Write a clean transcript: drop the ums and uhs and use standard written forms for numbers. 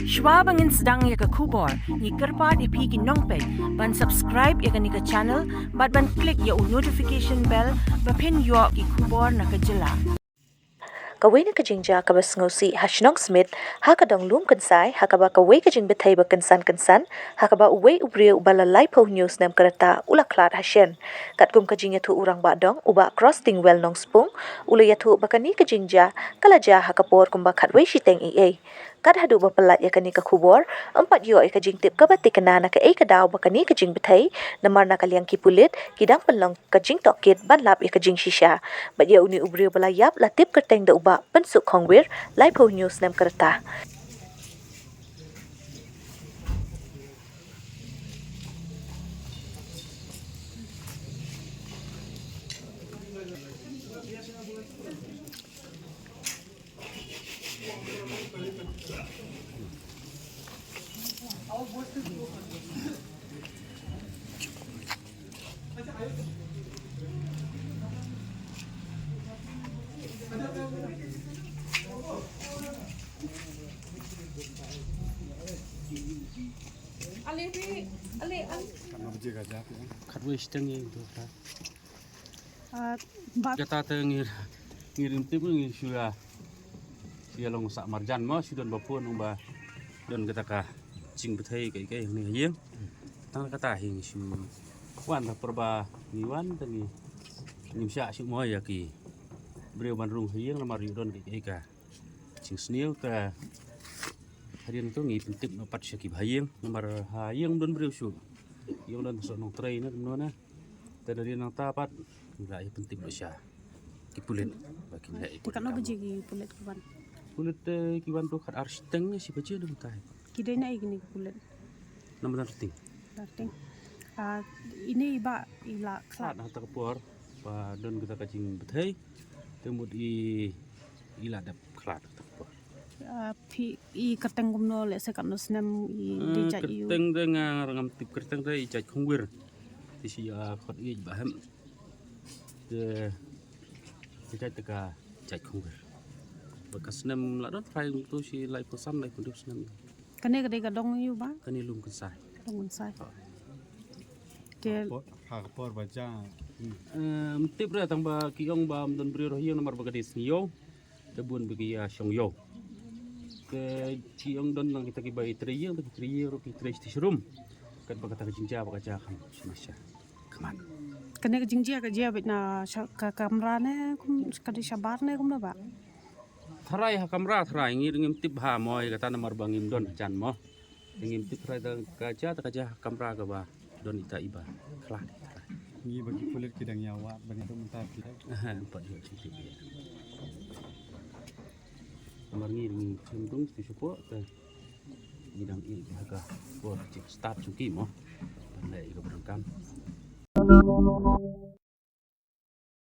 Shwa bangin sedang ya ke kubor, ni kerpat ipi ki nongpet, ban subscribe ya ke ni ke channel, ban klik ya notification bell, pen yo ki kubor na ke jela. Kawai na kajingja kabas ngosi Hashnong Smith hakadong lum kansai hakaba kawai kajing betay ba kansan hakaba uway ubriyo ubala lipo news nam karata ulaklat hasyen kat kum kajing yatu urang ba dong uba crossing well nong spung ula yatu bakani kajingja kalaja hakapor kumba katway shiteng kat hadu bapalat ya kani kakubor empat yo kajing tip kabati kana na ka kadaw bakani kajing betay namar na kalyang kipulit kidang penlong kajing tokit banlap ya kajing shisha bat ya uni ubriyo balayap latip kerteng da uba pensuk kongwir lipo news nam kereta. Kadwe stengnya itu kan. Kata ngirim tipu ngir sudah long sak marjan mo sudah bapun umba don kata ka cing betai kai ni hieng. Tang kata hing su wan perba niwan tangi nimsya su mo ya ki breu bandrung hieng lamar don kai ka cing snil ka harian tu ngi pentip napat syaki hieng lamar hieng don breu su yung dan sonong tray na na dari nang tapat nggak ya penting bersya kipulit bagi nggak ikut Tikano baji pulet kuban. kulit kiwan tuh kan arsteng si baca dong tay Kidai na igni pulet. nama penting Darting. Ini iba ila saat klat. nak tekepor pa don kita kacing betai temut ila dap klat tekepor I kerteng kumno le sekano senam I dijak iu. kerteng dengan ngam tip kerteng teh ijat kongwir di si kot i baham de ijat teka ijat kongwir bekas senam ladon fai tu si lai pesan lai kundup senam Kane kadai kadong iu ba? kani lum kesai Kadong sai. Ke Hakapor baca tip ra tambah kiong ba don brio roh nomor bagadis niyo debun bagi syong yo ke kiong don nang kita kibai triyo ro ki tri serum kan bagata jinja bagaja kan semasya keman kane jingjia ka jia bitna ka kamera ne kum kadai sabar ne kum ba? Tharai ha kamera tharai ngir ngim tip ha moy kata nomor bangim don chan mo ngim tip tharai ta kaja kamera ka ba don ita iba klah ni bagi kulit kidang nyawa bani tu mentah kita empat yo tip nomor ngir ngim cendung ti support ta bidang il harga buat start cuki mo pandai ka berangkam